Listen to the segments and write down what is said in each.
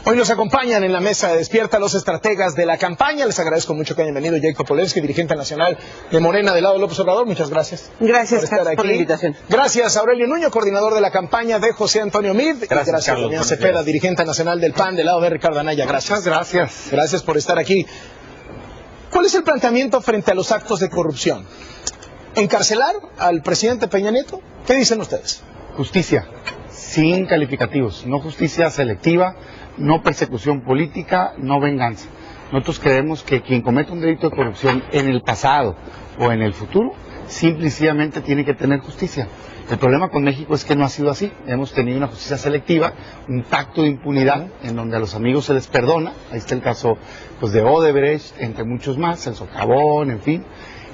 Hoy nos acompañan en la mesa de Despierta los estrategas de la campaña. Les agradezco mucho que hayan venido. Jacob Polensky, dirigente nacional de Morena del lado de López Obrador. Muchas gracias. Gracias, Carlos, por la invitación. Gracias, Aurelio Nuño, coordinador de la campaña de José Antonio Meade. Gracias, Damián Cepeda, dirigente nacional del PAN del lado de Ricardo Anaya. Gracias. Gracias. Gracias por estar aquí. ¿Cuál es el planteamiento frente a los actos de corrupción? ¿Encarcelar al presidente Peña Nieto? ¿Qué dicen ustedes? Justicia, sin calificativos, no justicia selectiva, no persecución política, no venganza. Nosotros creemos que quien comete un delito de corrupción en el pasado o en el futuro, simple y sencillamente tiene que tener justicia. El problema con México es que no ha sido así. Hemos tenido una justicia selectiva, un pacto de impunidad en donde a los amigos se les perdona. Ahí está el caso pues, de Odebrecht, entre muchos más, el socavón, en fin.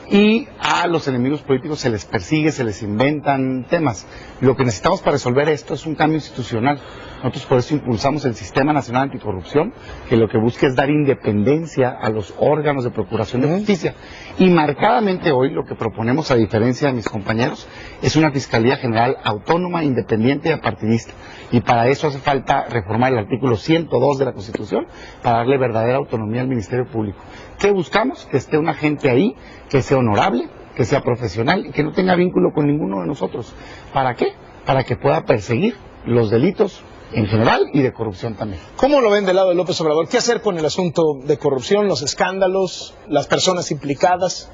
Y a los enemigos políticos se les persigue, se les inventan temas. Lo que necesitamos para resolver esto es un cambio institucional. Nosotros por eso impulsamos el Sistema Nacional Anticorrupción, que lo que busca es dar independencia a los órganos de procuración de justicia. Y marcadamente hoy lo que proponemos, a diferencia de mis compañeros, es una Fiscalía General autónoma, independiente y apartidista. Y para eso hace falta reformar el artículo 102 de la Constitución para darle verdadera autonomía al Ministerio Público. ¿Qué buscamos? Que esté un agente ahí, que sea honorable, que sea profesional y que no tenga vínculo con ninguno de nosotros. ¿Para qué? Para que pueda perseguir los delitos en general y de corrupción también. ¿Cómo lo ven del lado de López Obrador? ¿Qué hacer con el asunto de corrupción, los escándalos, las personas implicadas?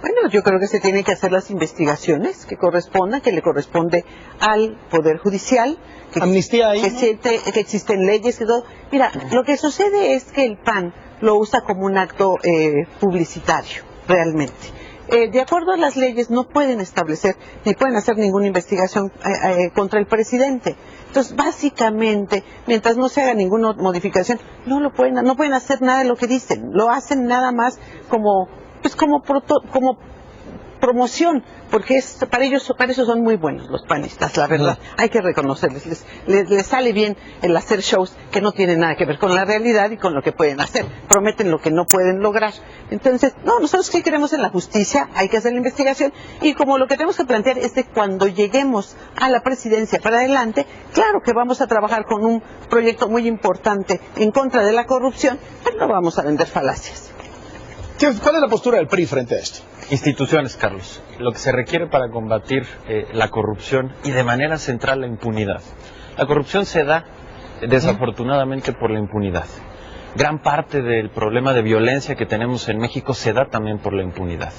Bueno, yo creo que se tienen que hacer las investigaciones que correspondan, que le corresponde al Poder Judicial. Que Amnistía ahí, que existen leyes y todo. Mira, lo que sucede es que el PAN lo usa como un acto publicitario, realmente. De acuerdo a las leyes no pueden establecer ni pueden hacer ninguna investigación contra el presidente. Entonces, básicamente, mientras no se haga ninguna modificación, no pueden hacer nada de lo que dicen. Lo hacen nada más como promoción, porque para eso son muy buenos los panistas, la verdad. Hay que reconocerles, les sale bien el hacer shows que no tienen nada que ver con la realidad y con lo que pueden hacer. Prometen lo que no pueden lograr. Entonces, nosotros que creemos en la justicia, hay que hacer la investigación, y como lo que tenemos que plantear es que cuando lleguemos a la presidencia para adelante, claro que vamos a trabajar con un proyecto muy importante en contra de la corrupción, pero no vamos a vender falacias. ¿Cuál es la postura del PRI frente a esto? Instituciones, Carlos. Lo que se requiere para combatir la corrupción y de manera central la impunidad. La corrupción se da desafortunadamente por la impunidad. Gran parte del problema de violencia que tenemos en México se da también por la impunidad.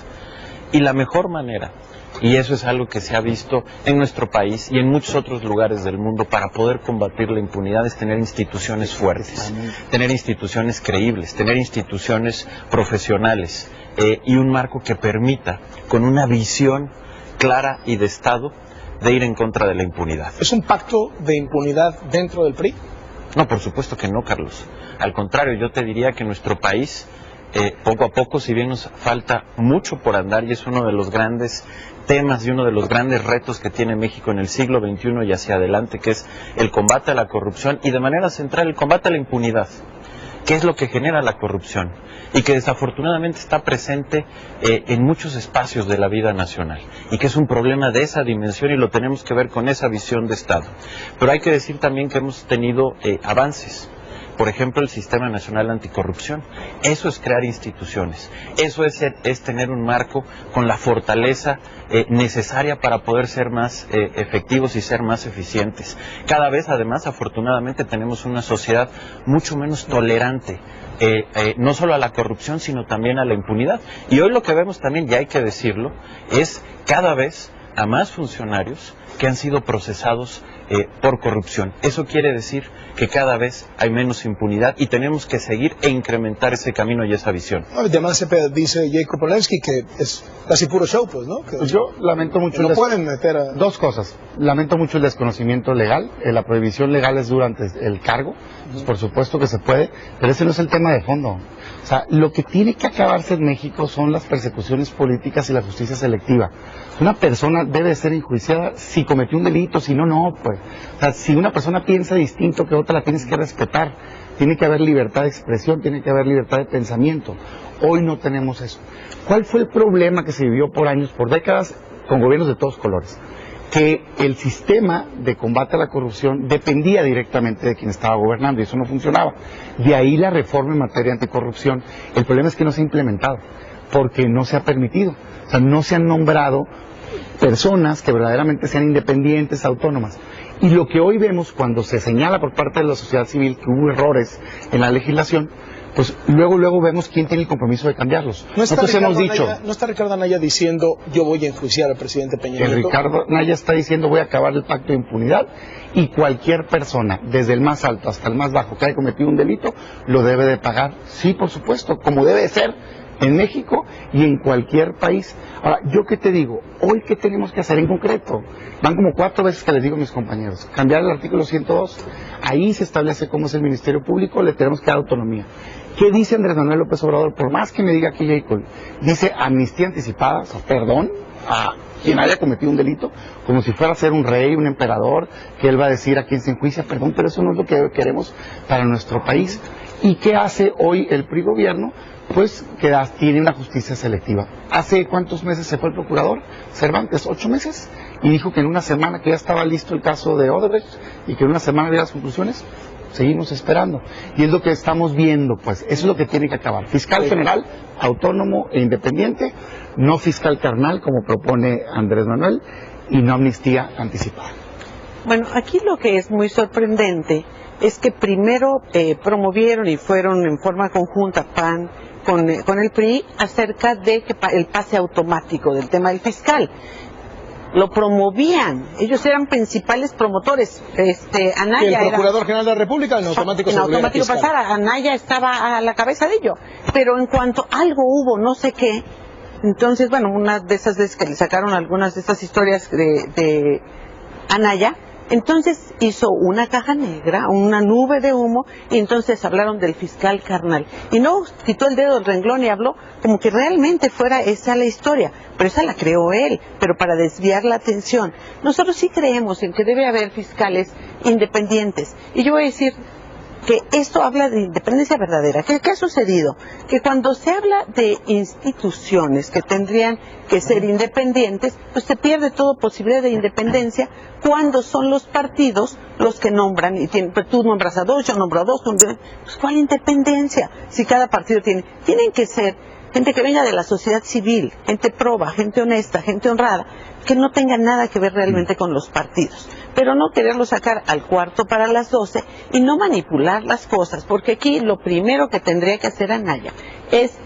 Y la mejor manera, y eso es algo que se ha visto en nuestro país y en muchos otros lugares del mundo, para poder combatir la impunidad es tener instituciones fuertes, tener instituciones creíbles, tener instituciones profesionales y un marco que permita, con una visión clara y de Estado, de ir en contra de la impunidad. ¿Es un pacto de impunidad dentro del PRI? No, por supuesto que no, Carlos. Al contrario, yo te diría que nuestro país, poco a poco, si bien nos falta mucho por andar, y es uno de los grandes temas y uno de los grandes retos que tiene México en el siglo XXI y hacia adelante, que es el combate a la corrupción y de manera central el combate a la impunidad, que es lo que genera la corrupción y que desafortunadamente está presente en muchos espacios de la vida nacional y que es un problema de esa dimensión y lo tenemos que ver con esa visión de Estado. Pero hay que decir también que hemos tenido avances. Por ejemplo, el Sistema Nacional Anticorrupción. Eso es crear instituciones. Eso es tener un marco con la fortaleza necesaria para poder ser más efectivos y ser más eficientes. Cada vez, además, afortunadamente, tenemos una sociedad mucho menos tolerante, no solo a la corrupción, sino también a la impunidad. Y hoy lo que vemos también, y hay que decirlo, es cada vez a más funcionarios que han sido procesados por corrupción. Eso quiere decir que cada vez hay menos impunidad y tenemos que seguir e incrementar ese camino y esa visión. Además, dice Jacob Polensky que es casi puro show, pues, ¿no? Que pues yo lamento mucho... No pueden meter a... Dos cosas. Lamento mucho el desconocimiento legal. La prohibición legal es durante el cargo. Pues por supuesto que se puede, pero ese no es el tema de fondo. O sea, lo que tiene que acabarse en México son las persecuciones políticas y la justicia selectiva. Una persona debe ser enjuiciada si cometió un delito, si no, no, pues. O sea, si una persona piensa distinto que otra, la tienes que respetar. Tiene que haber libertad de expresión, tiene que haber libertad de pensamiento. Hoy no tenemos eso. ¿Cuál fue el problema que se vivió por años, por décadas, con gobiernos de todos colores? que el sistema de combate a la corrupción dependía directamente de quien estaba gobernando y eso no funcionaba. De ahí la reforma en materia anticorrupción. El problema es que no se ha implementado porque no se ha permitido. O sea, no se han nombrado personas que verdaderamente sean independientes, autónomas. Y lo que hoy vemos cuando se señala por parte de la sociedad civil que hubo errores en la legislación, pues luego vemos quién tiene el compromiso de cambiarlos. Nosotros hemos dicho... No está Ricardo Anaya diciendo yo voy a enjuiciar al presidente Peña Nieto. Ricardo Anaya está diciendo voy a acabar el pacto de impunidad y cualquier persona, desde el más alto hasta el más bajo, que haya cometido un delito, lo debe de pagar. Sí, por supuesto, como debe de ser en México y en cualquier país. Ahora, ¿yo qué te digo? Hoy, ¿qué tenemos que hacer en concreto? Van como 4 veces que les digo a mis compañeros. Cambiar el artículo 102. Ahí se establece cómo es el Ministerio Público, le tenemos que dar autonomía. ¿Qué dice Andrés Manuel López Obrador? Por más que me diga aquí Jacob, dice amnistía anticipada, o sea, perdón a quien haya cometido un delito, como si fuera a ser un rey, un emperador, que él va a decir a quien se enjuicia, perdón, pero eso no es lo que queremos para nuestro país. ¿Y qué hace hoy el PRI gobierno? Pues que tiene una justicia selectiva. ¿Hace cuántos meses se fue el procurador Cervantes? 8 meses. Y dijo que en una semana, que ya estaba listo el caso de Odebrecht, y que en una semana había las conclusiones. Seguimos esperando. Y es lo que estamos viendo, pues. Eso es lo que tiene que acabar. Fiscal general, autónomo e independiente, no fiscal carnal, como propone Andrés Manuel, y no amnistía anticipada. Bueno, aquí lo que es muy sorprendente es que primero promovieron y fueron en forma conjunta PAN con el PRI acerca de que el pase automático del tema del fiscal. Lo promovían, ellos eran principales promotores. Anaya el Procurador General de la República en automático pasara, Anaya estaba a la cabeza de ello, pero en cuanto algo hubo, no sé qué, entonces, bueno, una de esas veces que le sacaron algunas de estas historias de Anaya, entonces hizo una caja negra, una nube de humo, y entonces hablaron del fiscal carnal. Y no quitó el dedo del renglón y habló como que realmente fuera esa la historia. Pero esa la creó él, pero para desviar la atención. Nosotros sí creemos en que debe haber fiscales independientes. Y yo voy a decir que esto habla de independencia verdadera. ¿Qué ha sucedido? Que cuando se habla de instituciones que tendrían que ser independientes, pues se pierde toda posibilidad de independencia cuando son los partidos los que nombran, y pues tú nombras a 2, yo nombro a 2, pues ¿cuál independencia? Si cada partido tienen que ser gente que venga de la sociedad civil, gente proba, gente honesta, gente honrada, que no tenga nada que ver realmente con los partidos. Pero no quererlo sacar al cuarto para las 12 y no manipular las cosas, porque aquí lo primero que tendría que hacer Anaya es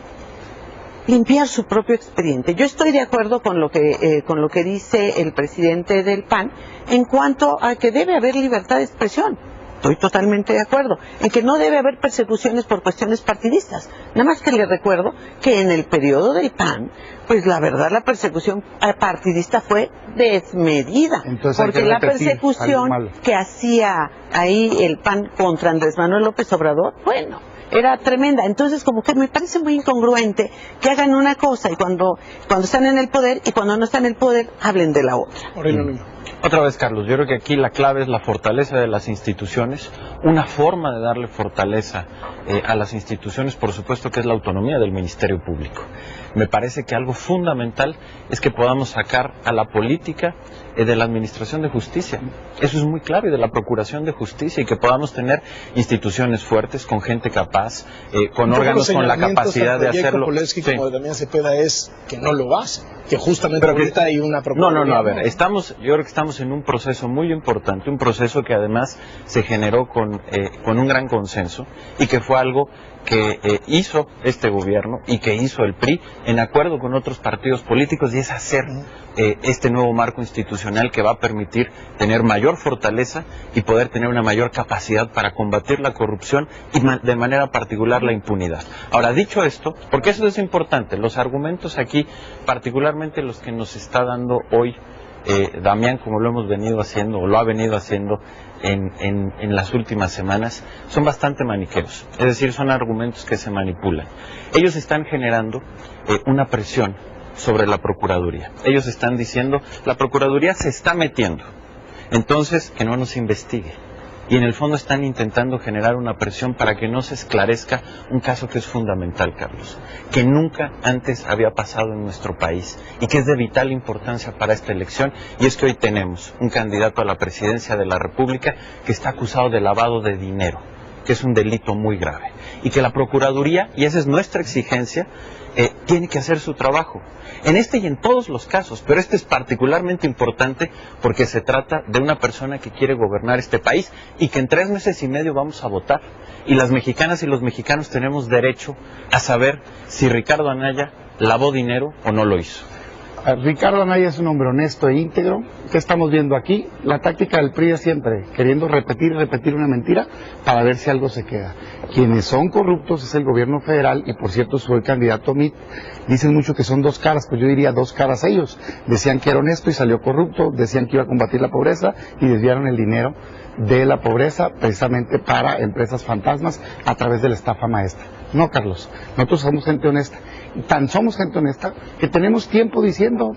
limpiar su propio expediente. Yo estoy de acuerdo con lo que dice el presidente del PAN en cuanto a que debe haber libertad de expresión. Estoy totalmente de acuerdo en que no debe haber persecuciones por cuestiones partidistas. Nada más que le recuerdo que en el periodo del PAN, pues la verdad la persecución partidista fue desmedida. Entonces, porque la persecución que hacía ahí el PAN contra Andrés Manuel López Obrador, bueno, era tremenda. Entonces, como que me parece muy incongruente que hagan una cosa y cuando están en el poder y cuando no están en el poder hablen de la otra. Otra vez, Carlos, yo creo que aquí la clave es la fortaleza de las instituciones. Una forma de darle fortaleza a las instituciones, por supuesto, que es la autonomía del Ministerio Público. Me parece que algo fundamental es que podamos sacar a la política de la Administración de Justicia. Eso es muy clave, de la Procuración de Justicia, y que podamos tener instituciones fuertes, con gente capaz, con órganos con la capacidad de hacerlo. Sí. Como de Damián Cepeda es que no lo hace, que justamente ahorita hay una Procuraduría. No, a ver, yo creo que estamos en un proceso muy importante, un proceso que además se generó con un gran consenso y que fue algo que hizo este gobierno y que hizo el PRI en acuerdo con otros partidos políticos, y es hacer este nuevo marco institucional que va a permitir tener mayor fortaleza y poder tener una mayor capacidad para combatir la corrupción y de manera particular la impunidad. Ahora, dicho esto, porque eso es importante, los argumentos aquí, particularmente los que nos está dando hoy Damián, como lo hemos venido haciendo o lo ha venido haciendo en las últimas semanas, son bastante maniqueos, es decir, son argumentos que se manipulan. Ellos están generando una presión sobre la Procuraduría. Ellos están diciendo, la Procuraduría se está metiendo, entonces que no nos investigue. y en el fondo están intentando generar una presión para que no se esclarezca un caso que es fundamental, Carlos, que nunca antes había pasado en nuestro país y que es de vital importancia para esta elección, y es que hoy tenemos un candidato a la presidencia de la República que está acusado de lavado de dinero, que es un delito muy grave, y que la Procuraduría, y esa es nuestra exigencia, tiene que hacer su trabajo, en este y en todos los casos, pero este es particularmente importante porque se trata de una persona que quiere gobernar este país y que en 3 meses y medio vamos a votar, y las mexicanas y los mexicanos tenemos derecho a saber si Ricardo Anaya lavó dinero o no lo hizo. Ricardo Anaya es un hombre honesto e íntegro. ¿Qué estamos viendo aquí? La táctica del PRI es siempre queriendo repetir y repetir una mentira para ver si algo se queda. Quienes son corruptos es el gobierno federal, y por cierto soy candidato MIT. Dicen mucho que son 2 caras, pues yo diría 2 caras a ellos. Decían que era honesto y salió corrupto, decían que iba a combatir la pobreza y desviaron el dinero de la pobreza precisamente para empresas fantasmas a través de la estafa maestra. No, Carlos, nosotros somos gente honesta, y tan somos gente honesta que tenemos tiempo diciendo,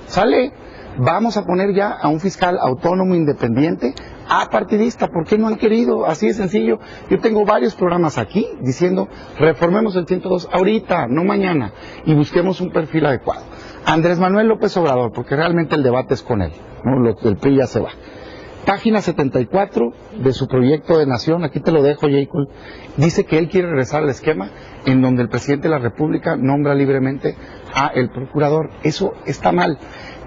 sale, vamos a poner ya a un fiscal autónomo, independiente, apartidista. ¿Por qué no han querido? Así de sencillo. Yo tengo varios programas aquí diciendo, reformemos el 102 ahorita, no mañana, y busquemos un perfil adecuado. Andrés Manuel López Obrador, porque realmente el debate es con él, ¿no? El PRI ya se va. Página 74 de su proyecto de nación, aquí te lo dejo, Jacob, dice que él quiere regresar al esquema en donde el presidente de la República nombra libremente a el procurador. Eso está mal.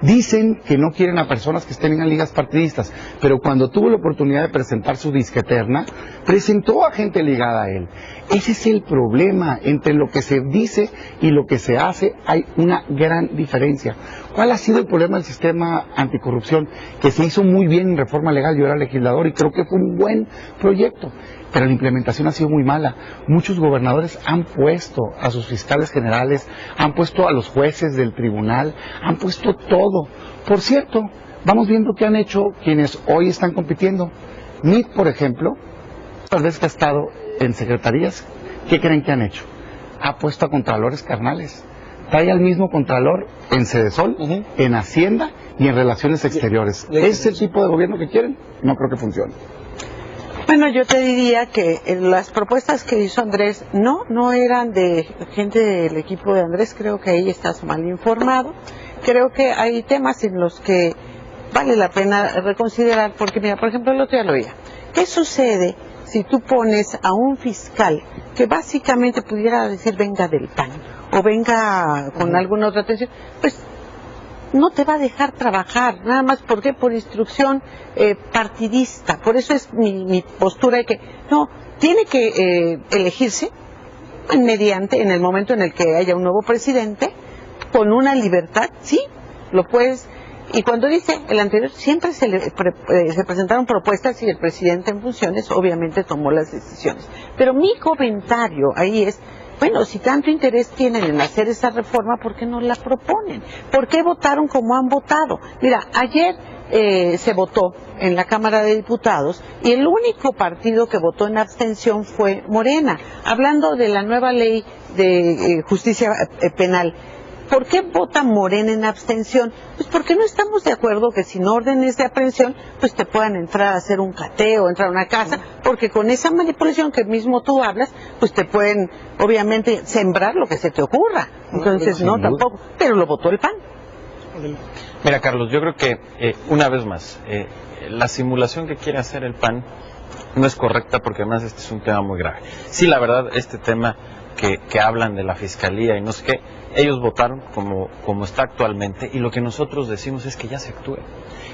Dicen que no quieren a personas que estén en ligas partidistas, pero cuando tuvo la oportunidad de presentar su disqueterna, presentó a gente ligada a él. Ese es el problema. Entre lo que se dice y lo que se hace hay una gran diferencia. ¿Cuál ha sido el problema del sistema anticorrupción? Que se hizo muy bien en reforma legal. Yo era legislador y creo que fue un buen proyecto, pero la implementación ha sido muy mala. Muchos gobernadores han puesto a sus fiscales generales, han puesto a los jueces del tribunal, han puesto todo. Por cierto, vamos viendo qué han hecho quienes hoy están compitiendo. MIT, por ejemplo, tal vez que ha estado en secretarías, ¿qué creen que han hecho? Ha puesto a contralores carnales. Trae al mismo contralor en Sedesol, en Hacienda y en Relaciones Exteriores. ¿Es el tipo de gobierno que quieren? No creo que funcione. Bueno, yo te diría que las propuestas que hizo Andrés no eran de gente del equipo de Andrés. Creo que ahí estás mal informado. Creo que hay temas en los que vale la pena reconsiderar, porque mira, por ejemplo, el otro día lo veía. ¿Qué sucede si tú pones a un fiscal que básicamente pudiera decir venga del PAN o venga con alguna otra atención? Pues no te va a dejar trabajar, nada más porque por instrucción partidista. Por eso es mi postura de que no, tiene que elegirse mediante, en el momento en el que haya un nuevo presidente, con una libertad, sí, lo puedes. Y cuando dice el anterior, siempre se presentaron propuestas y el presidente en funciones obviamente tomó las decisiones. Pero mi comentario ahí es, bueno, si tanto interés tienen en hacer esa reforma, ¿por qué no la proponen? ¿Por qué votaron como han votado? Mira, ayer se votó en la Cámara de Diputados y el único partido que votó en abstención fue Morena, hablando de la nueva ley de justicia penal. ¿Por qué vota Morena en abstención? Pues porque no estamos de acuerdo que sin órdenes de aprehensión pues te puedan entrar a hacer un cateo, entrar a una casa, porque con esa manipulación que mismo tú hablas, pues te pueden obviamente sembrar lo que se te ocurra. Entonces no, tampoco, pero lo votó el PAN. Mira, Carlos, yo creo que una vez más, la simulación que quiere hacer el PAN no es correcta, porque además este es un tema muy grave. Sí, la verdad, este tema que hablan de la fiscalía y no sé qué, ellos votaron como está actualmente, y lo que nosotros decimos es que ya se actúe.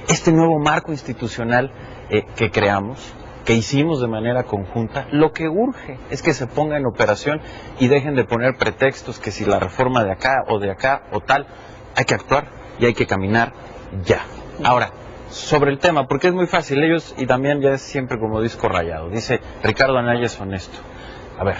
Este nuevo marco institucional que creamos, que hicimos de manera conjunta, lo que urge es que se ponga en operación y dejen de poner pretextos que si la reforma de acá o tal, hay que actuar y hay que caminar ya. Ahora, sobre el tema, porque es muy fácil, ellos, y también ya es siempre como disco rayado, dice Ricardo Anaya es honesto. A ver,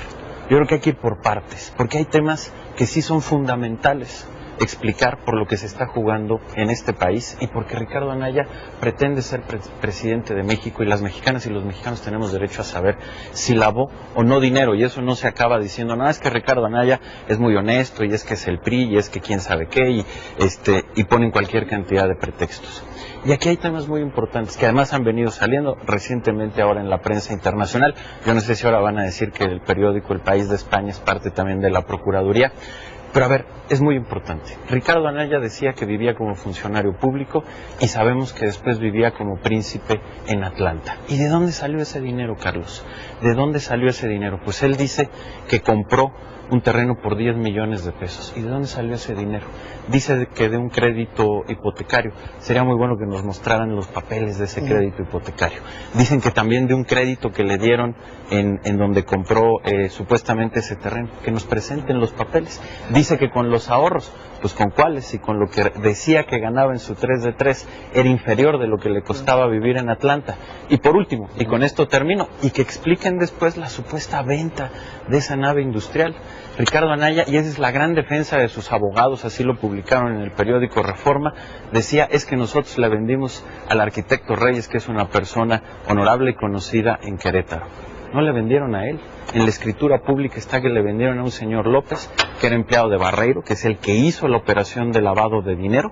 yo creo que hay que ir por partes, porque hay temas que sí son fundamentales explicar por lo que se está jugando en este país y porque Ricardo Anaya pretende ser presidente de México, y las mexicanas y los mexicanos tenemos derecho a saber si lavó o no dinero, y eso no se acaba diciendo, no, es que Ricardo Anaya es muy honesto y es que es el PRI y es que quién sabe qué, y ponen cualquier cantidad de pretextos. Y aquí hay temas muy importantes que además han venido saliendo recientemente ahora en la prensa internacional. Yo no sé si ahora van a decir que el periódico El País de España es parte también de la Procuraduría. Pero a ver, es muy importante. Ricardo Anaya decía que vivía como funcionario público y sabemos que después vivía como príncipe en Atlanta. ¿Y de dónde salió ese dinero, Carlos? ¿De dónde salió ese dinero? Pues él dice que compró un terreno por 10 millones de pesos. ¿Y de dónde salió ese dinero? Dice que de un crédito hipotecario. Sería muy bueno que nos mostraran los papeles de ese crédito hipotecario. Dicen que también de un crédito que le dieron en donde compró supuestamente ese terreno. Que nos presenten los papeles. Dice que con los ahorros, pues con cuáles, y con lo que decía que ganaba en su 3 de 3 era inferior de lo que le costaba vivir en Atlanta. Y por último, y con esto termino, y que expliquen después la supuesta venta de esa nave industrial. Ricardo Anaya, y esa es la gran defensa de sus abogados, así lo publicaron en el periódico Reforma, decía, es que nosotros le vendimos al arquitecto Reyes, que es una persona honorable y conocida en Querétaro. No le vendieron a él. En la escritura pública está que le vendieron a un señor López, que era empleado de Barreiro, que es el que hizo la operación de lavado de dinero,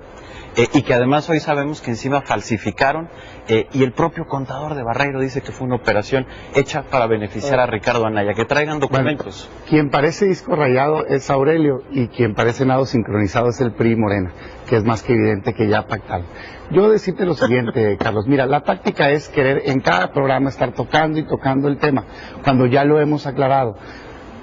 y que además hoy sabemos que encima falsificaron, y el propio contador de Barreiro dice que fue una operación hecha para beneficiar a Ricardo Anaya. Que traigan documentos. Bueno, quien parece disco rayado es Aurelio y quien parece nado sincronizado es el PRI Morena, que es más que evidente que ya pactaron. Yo decirte lo siguiente, Carlos, mira, la táctica es querer en cada programa estar tocando y tocando el tema, cuando ya lo hemos aclarado.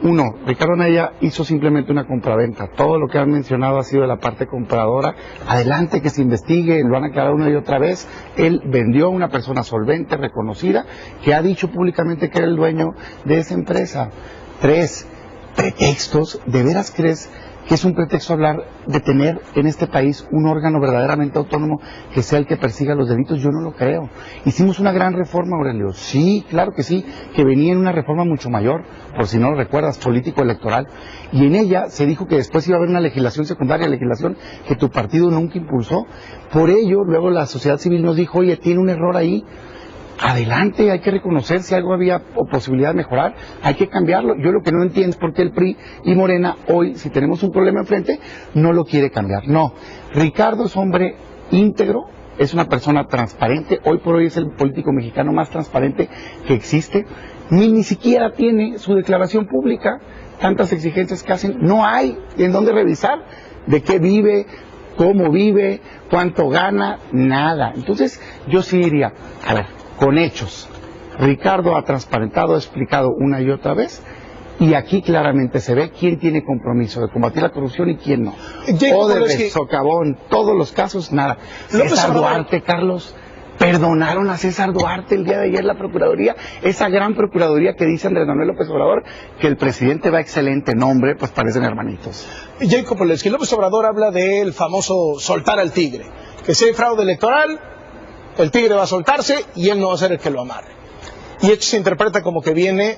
Uno, Ricardo Anaya hizo simplemente una compraventa. Todo lo que han mencionado ha sido de la parte compradora. Adelante, que se investigue, lo han aclarado una y otra vez. Él vendió a una persona solvente, reconocida, que ha dicho públicamente que era el dueño de esa empresa. 3, pretextos. ¿De veras crees que es un pretexto hablar de tener en este país un órgano verdaderamente autónomo que sea el que persiga los delitos? Yo no lo creo. Hicimos una gran reforma, Aurelio. Sí, claro que sí, que venía en una reforma mucho mayor, por si no lo recuerdas, político-electoral, y en ella se dijo que después iba a haber una legislación secundaria, legislación que tu partido nunca impulsó. Por ello, luego la sociedad civil nos dijo, oye, tiene un error ahí. Adelante, hay que reconocer si algo había posibilidad de mejorar, hay que cambiarlo. Yo lo que no entiendo es por qué el PRI y Morena hoy, si tenemos un problema enfrente, no lo quiere cambiar. No, Ricardo es hombre íntegro, es una persona transparente, hoy por hoy es el político mexicano más transparente que existe, ni siquiera tiene su declaración pública, tantas exigencias que hacen, no hay en dónde revisar de qué vive, cómo vive, cuánto gana, nada. Entonces yo sí diría, a ver, con hechos. Ricardo ha transparentado, ha explicado una y otra vez, y aquí claramente se ve quién tiene compromiso de combatir la corrupción y quién no. Odebrecht, Socavón, todos los casos, nada. César Duarte, Carlos, perdonaron a César Duarte el día de ayer la Procuraduría, esa gran Procuraduría que dice Andrés Manuel López Obrador, que el presidente va excelente nombre, pues parecen hermanitos. Jacob Polensky, López Obrador habla del famoso soltar al tigre, que si hay fraude electoral, el tigre va a soltarse y él no va a ser el que lo amarre. Y esto se interpreta como que viene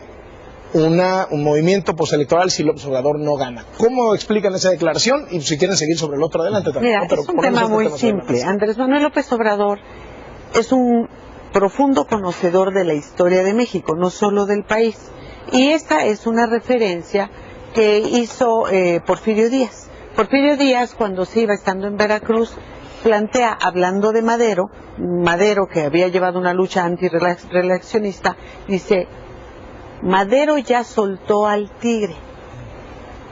un movimiento postelectoral si López Obrador no gana. ¿Cómo explican esa declaración? Y si quieren seguir sobre el otro, adelante también. Mira, es un tema muy simple. Andrés Manuel López Obrador es un profundo conocedor de la historia de México, no solo del país. Y esta es una referencia que hizo Porfirio Díaz. Porfirio Díaz, cuando se iba estando en Veracruz, plantea, hablando de Madero, que había llevado una lucha antirreeleccionista, dice, Madero ya soltó al tigre,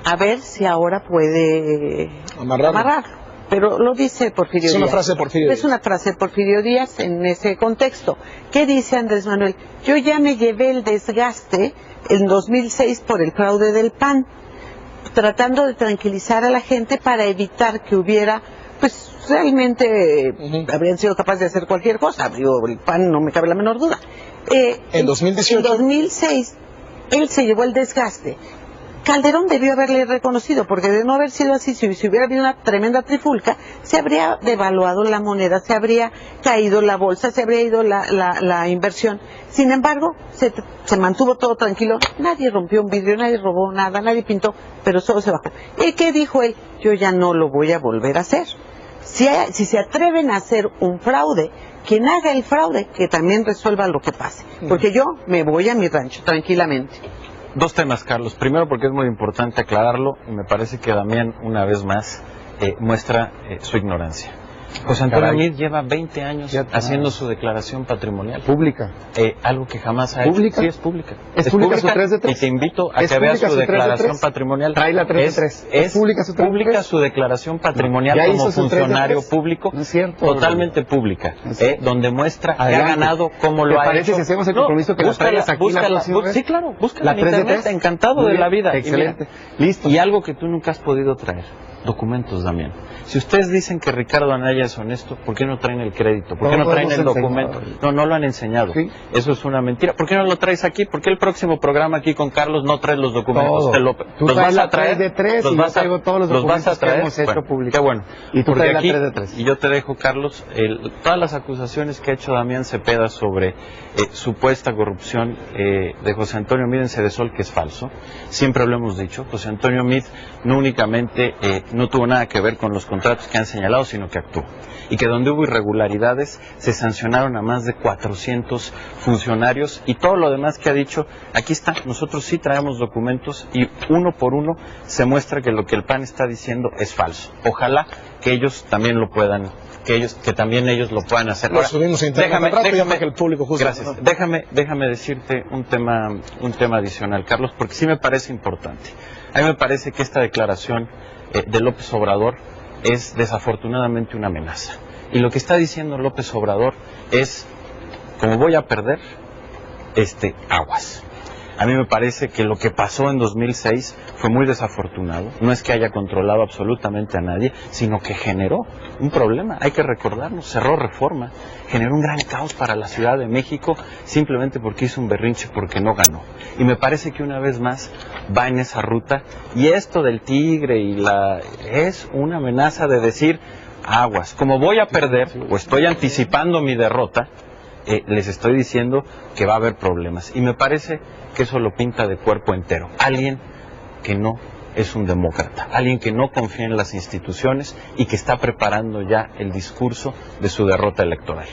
a ver si ahora puede amarrarlo. Pero lo dice Porfirio Díaz. Es una frase de Porfirio Díaz. Es una frase de Porfirio Díaz en ese contexto. ¿Qué dice Andrés Manuel? Yo ya me llevé el desgaste en 2006 por el fraude del PAN, tratando de tranquilizar a la gente para evitar que hubiera, pues realmente habrían sido capaces de hacer cualquier cosa. Digo, el PAN no me cabe la menor duda. En 2018. En 2006, él se llevó el desgaste. Calderón debió haberle reconocido, porque de no haber sido así, si hubiera habido una tremenda trifulca, se habría devaluado la moneda, se habría caído la bolsa, se habría ido la inversión. Sin embargo, se mantuvo todo tranquilo, nadie rompió un vidrio, nadie robó nada, nadie pintó, pero solo se bajó. ¿Y qué dijo él? Yo ya no lo voy a volver a hacer. Si se atreven a hacer un fraude, quien haga el fraude, que también resuelva lo que pase, porque yo me voy a mi rancho tranquilamente. Dos temas, Carlos. Primero, porque es muy importante aclararlo, y me parece que Damián, una vez más, muestra su ignorancia. José Antonio Caray. Meade lleva 20 años Ya está. haciendo su declaración patrimonial. Pública. Algo que jamás ha ¿Pública? hecho. Sí, es pública. ¿Es pública su 3 de 3? Y te invito a ¿Es que veas pública su su 3 de 3? declaración patrimonial. Trae la 3 de 3. Es pública su 3 de 3? pública su declaración patrimonial ¿Ya como hizo su 3 de 3? funcionario público. No es cierto. Totalmente pública. No es cierto. Donde muestra que ha Adelante. ganado, cómo lo ¿Te ha parece hecho. si hacemos el compromiso que la traigas aquí la próxima vez? Sí, claro, búscala La en 3 de internet. 3. Encantado Muy de bien, la vida. excelente. Y mira, Listo. Y algo que tú nunca has podido traer. Documentos, Damián. Si ustedes dicen que Ricardo Anaya es honesto, ¿por qué no traen el crédito? ¿Por qué no Todo traen hemos el documento? enseñado. No lo han enseñado. Sí. Eso es una mentira. ¿Por qué no lo traes aquí? ¿Por qué el próximo programa aquí con Carlos no traes los documentos? Todo. Tú ¿Los traes vas la a traer? 3 de 3 ¿Los y yo vas a- traigo todos los ¿los vas a documentos que traer? hemos hecho Bueno, públicos. Qué bueno. Y tú Porque traes la aquí, 3 de 3. y yo te dejo, Carlos, todas las acusaciones que ha hecho Damián Cepeda sobre supuesta corrupción de José Antonio Meade en Cedesol, que es falso. Siempre lo hemos dicho. José Antonio Meade no únicamente no tuvo nada que ver con los contratos que han señalado, sino que actuó. Y que donde hubo irregularidades se sancionaron a más de 400 funcionarios, y todo lo demás que ha dicho, aquí está. Nosotros sí traemos documentos y uno por uno se muestra que lo que el PAN está diciendo es falso. Ojalá que ellos también lo puedan, que también ellos lo puedan hacer. Lo subimos a internet al rato, ya para que el público juzgue. Gracias. Déjame decirte un tema adicional, Carlos, porque sí me parece importante. A mí me parece que esta declaración de López Obrador es desafortunadamente una amenaza. Y lo que está diciendo López Obrador es, como voy a perder, aguas. A mí me parece que lo que pasó en 2006 fue muy desafortunado. No es que haya controlado absolutamente a nadie, sino que generó un problema. Hay que recordarlo, cerró Reforma, generó un gran caos para la Ciudad de México simplemente porque hizo un berrinche, porque no ganó. Y me parece que una vez más va en esa ruta. Y esto del tigre es una amenaza de decir, aguas, como voy a perder o estoy anticipando mi derrota, les estoy diciendo que va a haber problemas. Y me parece que eso lo pinta de cuerpo entero. Alguien que no es un demócrata, alguien que no confía en las instituciones y que está preparando ya el discurso de su derrota electoral.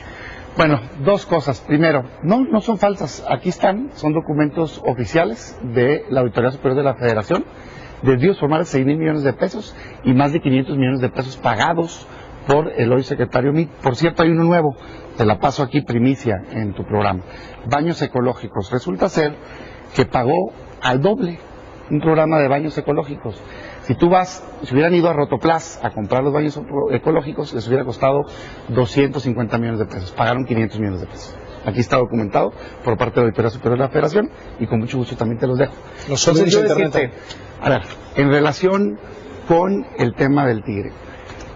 Bueno, dos cosas. Primero, no son falsas. Aquí están, son documentos oficiales de la Auditoría Superior de la Federación, desvíos formales de 6,000 millones de pesos y más de 500 millones de pesos pagados por el hoy secretario Meade. Por cierto, hay uno nuevo, te la paso aquí primicia en tu programa. Baños ecológicos. Resulta ser que pagó al doble un programa de baños ecológicos. Si hubieran ido a Rotoplas a comprar los baños ecológicos, les hubiera costado 250 millones de pesos. Pagaron 500 millones de pesos. Aquí está documentado por parte de la Auditoría Superior de la Federación y con mucho gusto también te los dejo. Los subimos a internet. Decirte, a ver, en relación con el tema del tigre,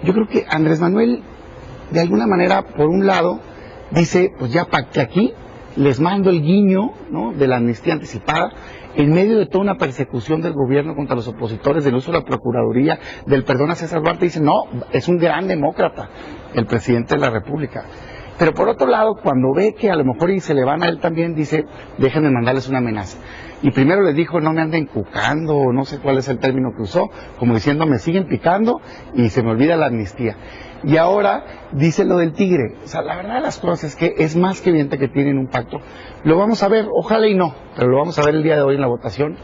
yo creo que Andrés Manuel, de alguna manera, por un lado, dice, pues ya para que aquí les mando el guiño, ¿no?, de la amnistía anticipada, en medio de toda una persecución del gobierno contra los opositores, del uso de la Procuraduría, del perdón a César Duarte, dice, no, es un gran demócrata el presidente de la República. Pero por otro lado, cuando ve que a lo mejor y se le van a él también, dice, déjenme mandarles una amenaza. Y primero les dijo, no me anden cucando, no sé cuál es el término que usó, como diciendo, me siguen picando y se me olvida la amnistía. Y ahora dice lo del tigre. O sea, la verdad de las cosas es que es más que evidente que tienen un pacto. Lo vamos a ver, ojalá y no, pero lo vamos a ver el día de hoy en la votación,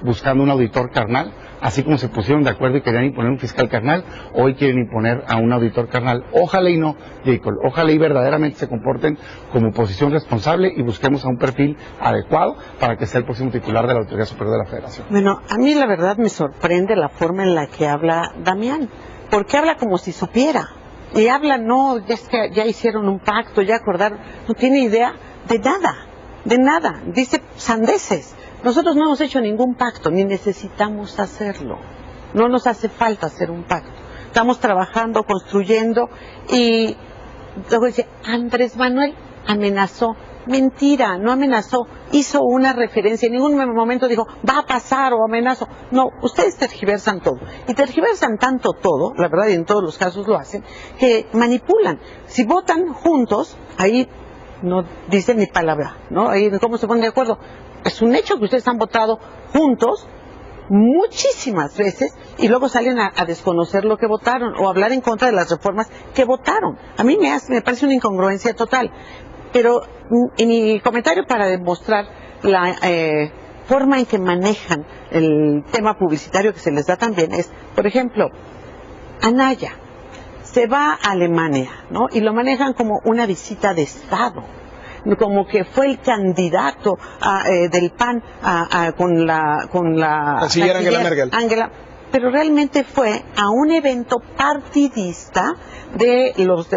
buscando un auditor carnal, así como se pusieron de acuerdo y querían imponer un fiscal carnal, hoy quieren imponer a un auditor carnal. Ojalá y no, Jacob, ojalá y verdaderamente se comporten como oposición responsable y busquemos a un perfil adecuado para que sea el próximo titular de la Auditoría Superior de la Federación. Bueno, a mí la verdad me sorprende la forma en la que habla Damián, porque habla como si supiera. Y habla, no, es que ya hicieron un pacto, ya acordaron, no tiene idea de nada, dice sandeces. Nosotros no hemos hecho ningún pacto, ni necesitamos hacerlo, no nos hace falta hacer un pacto. Estamos trabajando, construyendo, y luego dice, Andrés Manuel amenazó. Mentira, no amenazó, hizo una referencia, en ningún momento dijo, va a pasar o amenazo. No, ustedes tergiversan todo. Y tergiversan tanto todo, la verdad, y en todos los casos lo hacen, que manipulan. Si votan juntos, ahí no dicen ni palabra, ¿no? Ahí cómo se ponen de acuerdo. Es un hecho que ustedes han votado juntos muchísimas veces y luego salen a desconocer lo que votaron o hablar en contra de las reformas que votaron. A mí me parece una incongruencia total. Pero en mi comentario para demostrar la forma en que manejan el tema publicitario que se les da también es, por ejemplo, Anaya se va a Alemania, ¿no? Y lo manejan como una visita de Estado, como que fue el candidato del PAN con la canciller Angela Merkel. Pero realmente fue a un evento partidista de los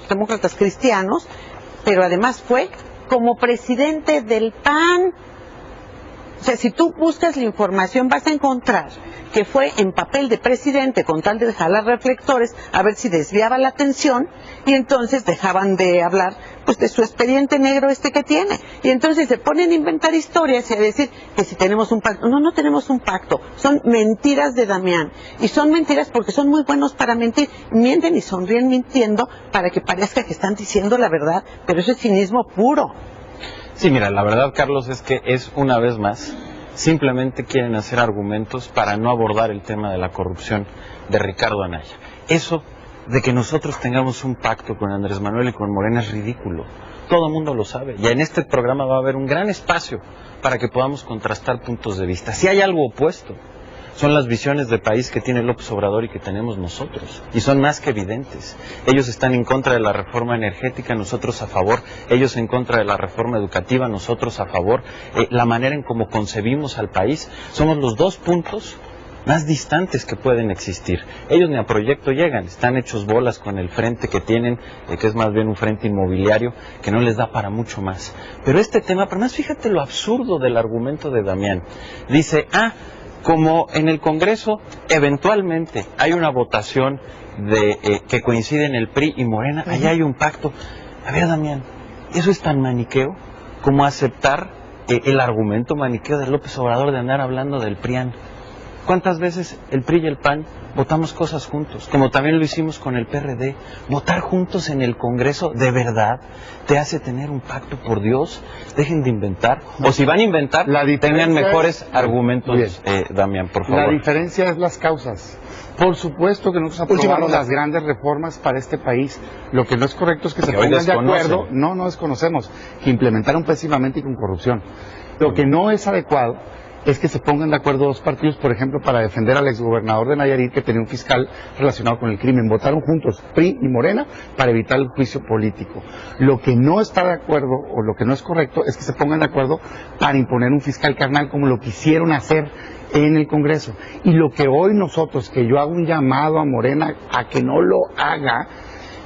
demócratas cristianos, pero además fue como presidente del PAN. O sea, si tú buscas la información vas a encontrar que fue en papel de presidente con tal de jalar reflectores a ver si desviaba la atención, y entonces dejaban de hablar pues de su expediente negro que tiene, y entonces se ponen a inventar historias y a decir que si tenemos un pacto. No tenemos un pacto, son mentiras de Damián, y son mentiras porque son muy buenos para mentir, mienten y sonríen mintiendo para que parezca que están diciendo la verdad, pero eso es cinismo puro. Sí, mira, la verdad, Carlos, es que es una vez más, simplemente quieren hacer argumentos para no abordar el tema de la corrupción de Ricardo Anaya. Eso de que nosotros tengamos un pacto con Andrés Manuel y con Morena es ridículo. Todo el mundo lo sabe. Y en este programa va a haber un gran espacio para que podamos contrastar puntos de vista. Si hay algo opuesto, son las visiones de país que tiene López Obrador y que tenemos nosotros, y son más que evidentes. Ellos están en contra de la reforma energética, nosotros a favor. Ellos en contra de la reforma educativa, nosotros a favor. La manera en cómo concebimos al país, somos los dos puntos más distantes que pueden existir. Ellos ni a proyecto llegan, están hechos bolas con el frente que tienen, que es más bien un frente inmobiliario que no les da para mucho más. Pero este tema, pero más fíjate lo absurdo del argumento de Damián. Dice, como en el Congreso eventualmente hay una votación que coincide en el PRI y Morena, allá hay un pacto. A ver, Damián, ¿eso es tan maniqueo como aceptar el argumento maniqueo de López Obrador de andar hablando del PRIAN? ¿Cuántas veces el PRI y el PAN votamos cosas juntos? Como también lo hicimos con el PRD. Votar juntos en el Congreso, ¿de verdad te hace tener un pacto? Por Dios, dejen de inventar. O si van a inventar, tengan mejores argumentos, Damián, por favor. La diferencia es las causas. Por supuesto que nosotros aprobamos las grandes reformas para este país. Lo que no es correcto es que se pongan de acuerdo. No desconocemos. Que implementaron pésimamente y con corrupción. Lo que no es adecuado es que se pongan de acuerdo dos partidos, por ejemplo, para defender al exgobernador de Nayarit, que tenía un fiscal relacionado con el crimen. Votaron juntos PRI y Morena para evitar el juicio político. Lo que no está de acuerdo, o lo que no es correcto, es que se pongan de acuerdo para imponer un fiscal carnal, como lo quisieron hacer en el Congreso. Y lo que hoy nosotros, que yo hago un llamado a Morena a que no lo haga,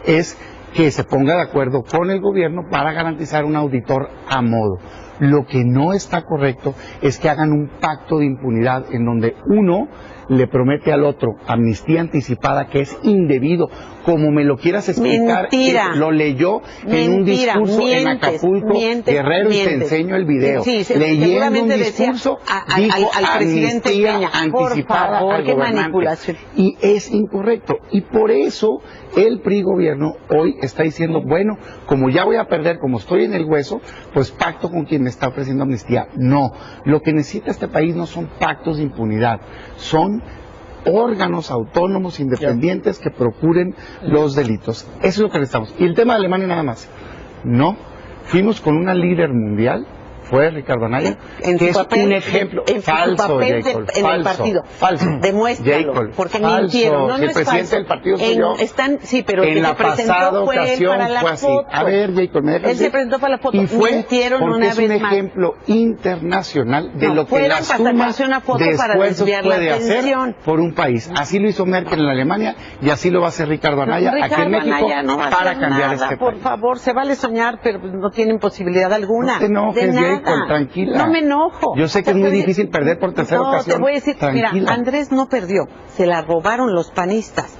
es que se ponga de acuerdo con el gobierno para garantizar un auditor a modo. Lo que no está correcto es que hagan un pacto de impunidad en donde uno le promete al otro amnistía anticipada, que es indebido, como me lo quieras explicar. Mentira. Lo leyó en un discurso en Acapulco, Guerrero, y te enseño el video. Sí, leyendo un discurso, dijo al presidente Peña, anticipada, por favor, al qué gobernante. manipulación. Y es incorrecto. Y por eso el PRI gobierno hoy está diciendo, bueno, como ya voy a perder, como estoy en el hueso, pues pacto con quien me está ofreciendo amnistía. No, lo que necesita este país no son pactos de impunidad, son órganos autónomos independientes que procuren los delitos. Eso es lo que necesitamos. Y el tema de Alemania nada más. No, fuimos con una líder mundial, fue Ricardo Anaya, que es un ejemplo falso, Jacob, en el partido. Falso. Demuéstralo, Jacob, porque falso. mintieron. No, Si el es presidente falso. del partido soy yo. Sí, pero en el que la se presentó pasada fue él ocasión para la fue así. foto. A ver, Jacob, me dejas él se decir. presentó para la foto. Y fue Mintieron porque una es un vez más. ejemplo internacional de lo que fueron la para suma sacarse una foto de para esfuerzos desviar la puede hacer atención. por un país. Así lo hizo Merkel en Alemania y así lo va a hacer Ricardo Anaya aquí en México Anaya no va a para hacer cambiar nada, este por país. favor, se vale soñar, pero no tienen posibilidad alguna. No te enojes, de nada. Jacob, tranquila. No me enojo. Yo sé que es muy difícil perder por tercera ocasión. Te voy a decir, Tranquila. mira, Andrés no perdió, se la robaron los panistas.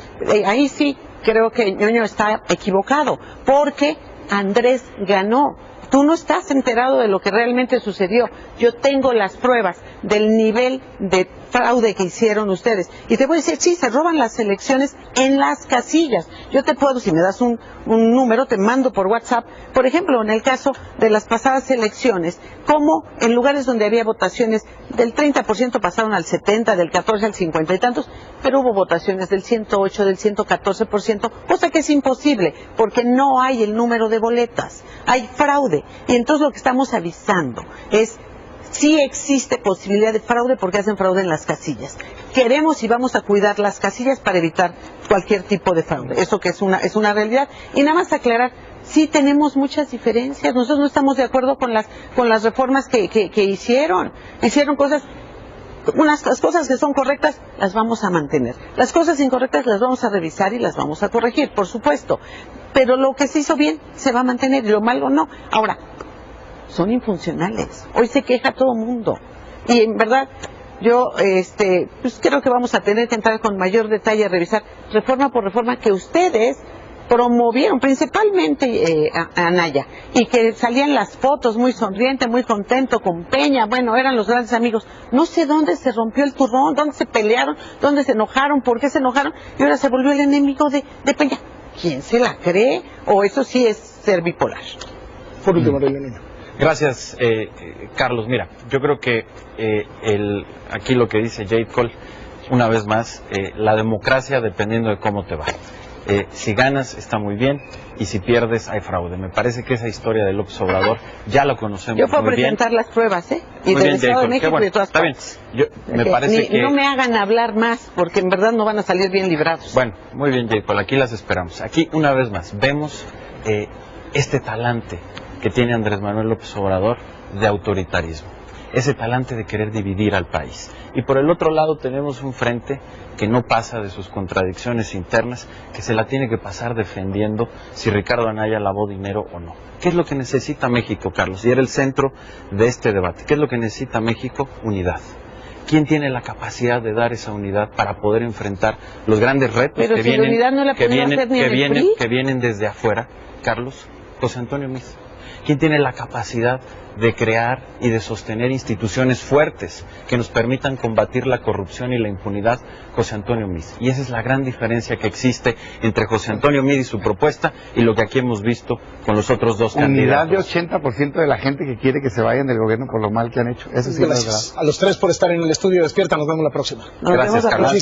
Ahí sí creo que Ñoño está equivocado, porque Andrés ganó. Tú no estás enterado de lo que realmente sucedió. Yo tengo las pruebas del nivel de fraude que hicieron ustedes. Y te voy a decir, sí, se roban las elecciones en las casillas. Yo te puedo, si me das un número, te mando por WhatsApp. Por ejemplo, en el caso de las pasadas elecciones, como en lugares donde había votaciones del 30% pasaron al 70%, del 14% al 50 y tantos, pero hubo votaciones del 108%, del 114%, cosa que es imposible, porque no hay el número de boletas. Hay fraude. Y entonces lo que estamos avisando es, sí existe posibilidad de fraude porque hacen fraude en las casillas. queremos y vamos a cuidar las casillas para evitar cualquier tipo de fraude. Eso que es una realidad. Y nada más aclarar, sí tenemos muchas diferencias. Nosotros no estamos de acuerdo con las reformas que hicieron. Hicieron cosas, las cosas que son correctas las vamos a mantener. Las cosas incorrectas las vamos a revisar y las vamos a corregir, por supuesto. Pero lo que se hizo bien se va a mantener y lo malo no. Ahora, son infuncionales. Hoy se queja todo el mundo. Y en verdad, yo pues creo que vamos a tener que entrar con mayor detalle a revisar reforma por reforma que ustedes promovieron, principalmente Anaya, y que salían las fotos muy sonriente, muy contento con Peña. Bueno, eran los grandes amigos. No sé dónde se rompió el turrón, dónde se pelearon, dónde se enojaron, por qué se enojaron, y ahora se volvió el enemigo de Peña. ¿Quién se la cree? ¿O eso sí es ser bipolar? Por último, Aurelio Nuño. Gracias, Carlos. Mira, yo creo que aquí lo que dice Jade Cole, una vez más, la democracia dependiendo de cómo te va. Si ganas está muy bien y si pierdes hay fraude. Me parece que esa historia de López Obrador ya la conocemos yo puedo muy bien. presentar las pruebas, y Muy del bien, Estado de Jade Cole, México qué bueno, y de todas está bien. partes. Me parece que... No me hagan hablar más, porque en verdad no van a salir bien librados. Bueno, muy bien, Jade Cole, aquí las esperamos. Aquí, una vez más, vemos este talante que tiene Andrés Manuel López Obrador de autoritarismo, ese talante de querer dividir al país. Y por el otro lado tenemos un frente que no pasa de sus contradicciones internas, que se la tiene que pasar defendiendo si Ricardo Anaya lavó dinero o no. ¿Qué es lo que necesita México, Carlos? Y era el centro de este debate. ¿Qué es lo que necesita México? Unidad. ¿Quién tiene la capacidad de dar esa unidad para poder enfrentar los grandes retos Pero que si vienen, la unidad no la pudieron hacer ni en el PRI. que vienen desde afuera, Carlos? José Antonio Meade. ¿Quién tiene la capacidad de crear y de sostener instituciones fuertes que nos permitan combatir la corrupción y la impunidad? José Antonio Meade. Y esa es la gran diferencia que existe entre José Antonio Meade y su propuesta y lo que aquí hemos visto con los otros dos Unidad de candidatos. 80% de la gente que quiere que se vayan del gobierno por lo mal que han hecho. Eso sí es verdad. Gracias a los tres por estar en el estudio Despierta. Nos vemos la próxima. Nos Gracias, vemos la Carlos. próxima.